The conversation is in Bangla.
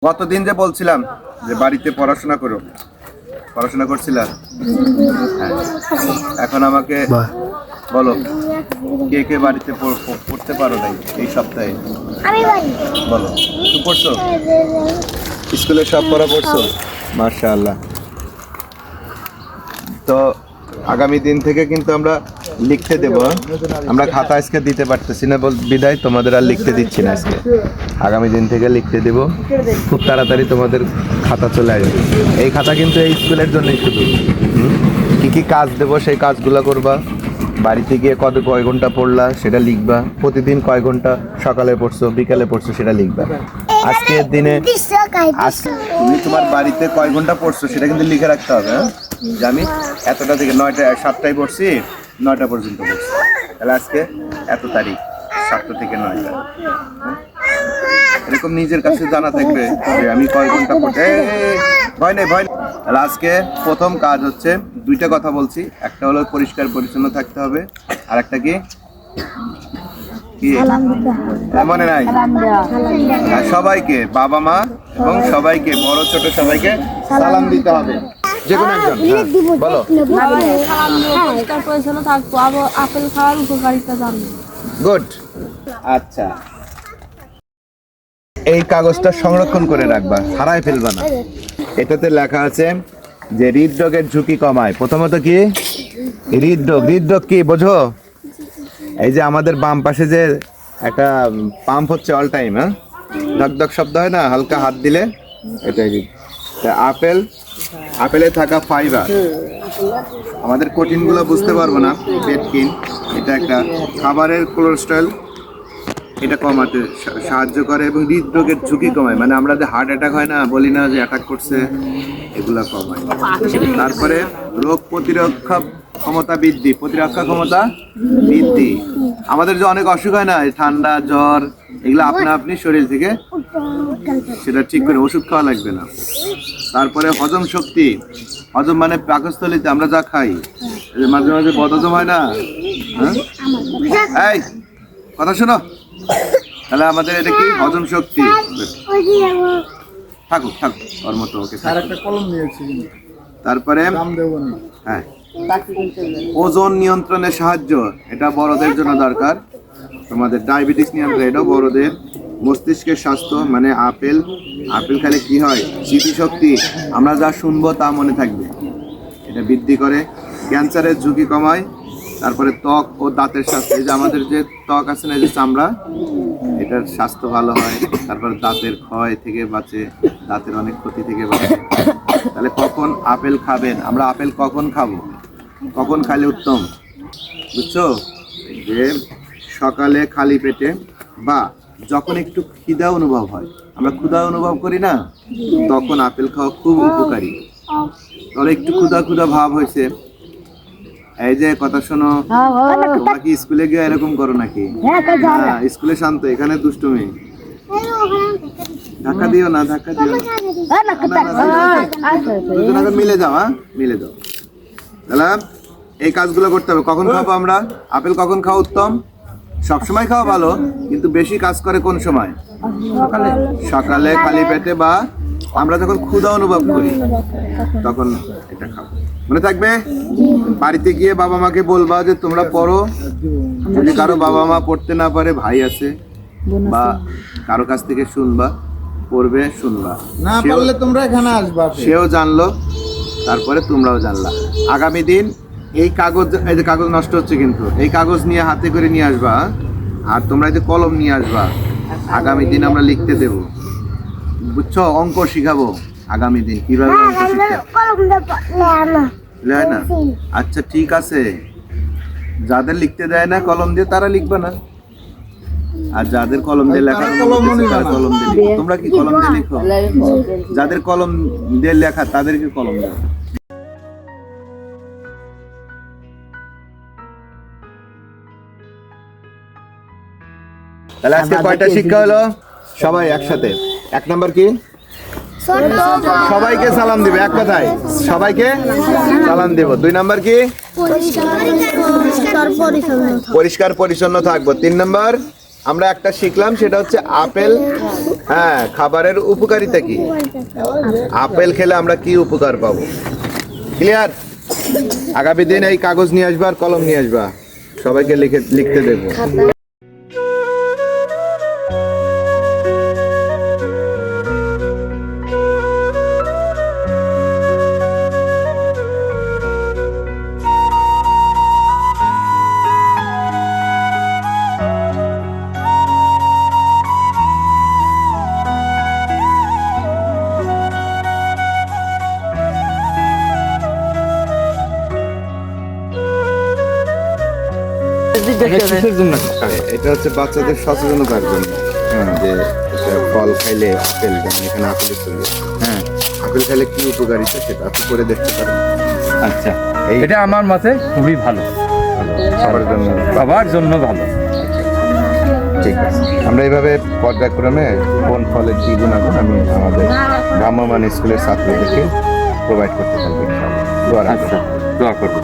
গতদিন যে বলছিলাম যে বাড়িতে পড়াশোনা করো, পড়াশোনা করছিলাম, এখন আমাকে বলো কে কে বাড়িতে পড়তে পারো নাই এই সপ্তাহে? বলো, তুমি পড়ছো? স্কুলে সব পড়া পড়ছো? মাশাআল্লাহ। তো আগামী দিন থেকে কিন্তু আমরা লিখতে দেব। আমরা খাতা আজকে দিতে পারতেছি না বিদায় তোমাদের আর লিখতে দিচ্ছি না। আজকে আগামী দিন থেকে লিখতে দেব, খুব তাড়াতাড়ি তোমাদের খাতা চলে আসবে। এই খাতা কিন্তু এই স্কুলের জন্যই শুধু। কি কি কাজ দেব সেই কাজগুলো করবা, বাড়িতে গিয়ে কয় ঘন্টা পড়লা সেটা লিখবা, প্রতিদিন কয় ঘন্টা সকালে পড়ছো বিকালে পড়ছো সেটা লিখবা। আজকের দিনে তুমি তোমার বাড়িতে কয় ঘন্টা পড়ছো সেটা কিন্তু লিখে রাখতে হবে। যে আমি এতটা থেকে 9টা 7টায় পড়ছি, 9টা পর্যন্ত পড়ছি, তাহলে আজকে এত তারিখ 7টা থেকে 9টা, এরকম নিজের কাছে জানা থাকবে যে আমি কয় ঘন্টা পড়ছি। ভয় নেই, ভয় নেই। তাহলে আজকে প্রথম কাজ হচ্ছে, দুইটা কথা বলছি, একটা হলো পরিষ্কার পরিচ্ছন্ন থাকতে হবে, আর একটা কি কি মনে নাই? সবাইকে, বাবা মা এবং সবাইকে, বড় ছোট সবাইকে সালাম দিতে হবে। যে কোনো একজন বলো। আপেল খাওয়ার উপকারিতা জানবো। গুড। আচ্ছা, এই কাগজটা সংরক্ষণ করে রাখবা, হারায় ফেলবা না। এটাতে লেখা আছে যে হৃদরোগের ঝুঁকি কমায়। প্রথমত কি হৃদরোগ? হৃদরোগ কি বোঝো? এই যে আমাদের বাম পাশে যে একটা পাম্প হচ্ছে অল টাইম, হ্যাঁ, ধক ধক শব্দ হয় না হালকা হাত দিলে, এটাই। আপেল, আপেলে থাকা ফাইবার, আমাদের কঠিনগুলো বুঝতে পারবো না, পেটকিন, এটা একটা খাবারের কোলেস্টেরল, এটা কমাতে সাহায্য করে এবং হৃদরোগের ঝুঁকি কমায়। মানে আমরা যে হার্ট অ্যাটাক হয় না, বলি না যে অ্যাটাক করছে, এগুলা কমায়। তারপরে রোগ প্রতিরক্ষা ক্ষমতা বৃদ্ধি, প্রতিরক্ষা ক্ষমতা বৃদ্ধি। আমাদের যে অনেক অসুখ হয় না, ঠান্ডা জ্বর, এগুলো আপনা আপনি শরীর থেকে সেটা ঠিক করে, ওষুধ খাওয়া লাগবে না। তারপরে হজম শক্তি, হজম মানে পাকস্থলীতে আমরা যা খাই, মাঝে মাঝে বদহজম হয় না, হ্যাঁ, এই কথা শোনো, তাহলে আমাদের এটা কি হজম শক্তি। থাকুক থাকুক ওর মতো, ওকে। তারপরে হ্যাঁ, ওজন নিয়ন্ত্রণে সাহায্য, এটা বড়দের জন্য দরকার। তোমাদের ডায়াবেটিস নিয়ন্ত্রণ, এটাও বড়দের। মস্তিষ্কের স্বাস্থ্য, মানে আপেল, আপেল খেলে কি হয়, স্মৃতিশক্তি, আমরা যা শুনবো তা মনে থাকবে, এটা বৃদ্ধি করে। ক্যান্সারের ঝুঁকি কমায়। তারপরে ত্বক ও দাঁতের স্বাস্থ্য, এই যে আমাদের যে ত্বক আছে না, যে চামড়া, এটার স্বাস্থ্য ভালো হয়। তারপর দাঁতের ক্ষয় থেকে বাঁচে, দাঁতের অনেক ক্ষতি থেকে বাঁচে। তাহলে কখন আপেল খাবেন? আমরা আপেল কখন খাবো, কখন খাইলে উত্তম, বুঝছো? যে সকালে খালি পেটে, বা যখন একটু খিদা অনুভব হয়, আমরা ক্ষুধা অনুভব করি না, তখন আপেল খাওয়া খুব উপকারী। তাহলে একটু ক্ষুধা ক্ষুধা ভাব হয়েছে, এই যে কথা শোনো, তোমরা কি স্কুলে গিয়ে এরকম করো নাকি? হ্যাঁ, স্কুলে শান্ত, এখানে দুষ্টুমি। ধাক্কা দিও না, ধাক্কা দিও না, মিলে যাও, হ্যাঁ মিলে যাও। তাহলে এই কাজগুলো করতে হবে। কখন খাবো আমরা আপেল? কখন খাওয়া উত্তম? সবসময় খাওয়া ভালো, কিন্তু বেশি কাজ করে কোন সময়? সকালে খালি পেটে, বা আমরা যখন ক্ষুধা অনুভব করি তখন এটা খাবো। মনে থাকবে? বাড়িতে গিয়ে বাবা মাকে বলবা যে তোমরা পড়ো। যদি কারো বাবা মা পড়তে না পারে, ভাই আছে, বা কারো কাছ থেকে শুনবা, পড়বে, শুনবা, না পারলে তোমরা এখানে আসবা, সেও জানলো, তারপরে তোমরাও জানলা। আগামী দিন এই কাগজ, এই যে কাগজ নষ্ট হচ্ছে কিন্তু, এই কাগজ নিয়ে হাতে করে নিয়ে আসবা, আর তোমরা এই যে কলম নিয়ে আসবা। আগামী দিন আমরা লিখতে দেব, বুঝছো? অঙ্ক শিখাবো আগামী দিন, কিভাবে অঙ্ক শিখতে না। আচ্ছা ঠিক আছে, যাদের লিখতে দেয় না কলম দিয়ে, তারা লিখবে না, আর যাদের কলম দিয়ে লেখা, তারা কলম দিয়ে লিখো। তোমরা কি কলম দিয়ে লিখো? যাদের কলম দিয়ে লেখা তাদেরকে কলম দেবে। তাহলে আজকে কয়টা শিক্ষা হলো? সবাই একসাথে। 1 নাম্বার কি? সবাইকে সালাম দিবে, এক কথায় সবাইকে সালাম দেব। 2 নাম্বার কি? পরিষ্কার পরিচ্ছন্ন থাকবো। 3 নাম্বার আমরা একটা শিখলাম, সেটা হচ্ছে আপেল হ্যাঁ, খাবারের উপকারিতা কি? আপেল খেলে আমরা কি উপকার পাবো? ক্লিয়ার? আগামী দিন এই কাগজ নিয়ে আসবা আর কলম নিয়ে আসবা, সবাইকে লিখতে দেবো। এটা হচ্ছে বাচ্চাদের সচেতনতার জন্য, যে এটা ফল খাইলে আপেল, যেমন এখানে আপেলের ছবি আছে। হ্যাঁ, আপেল খাইলে কি উপকারিতা সেটা আপনি করে দেখতে পারেন। আচ্ছা, এটা আমার মতে খুবই ভালো, সবার জন্য। সবার জন্য ভালো। ঠিক আছে, আমরা এইভাবে পর্যায়ক্রমে কোন ফলের কি গুণাগুণ আমি আমাদের ভ্রাম্যমাণ স্কুলের ছাত্রদেরকে প্রোভাইড করতে পারবো ইনশাআল্লাহ। দোয়া রাখবেন। আচ্ছা, দোয়া করবো।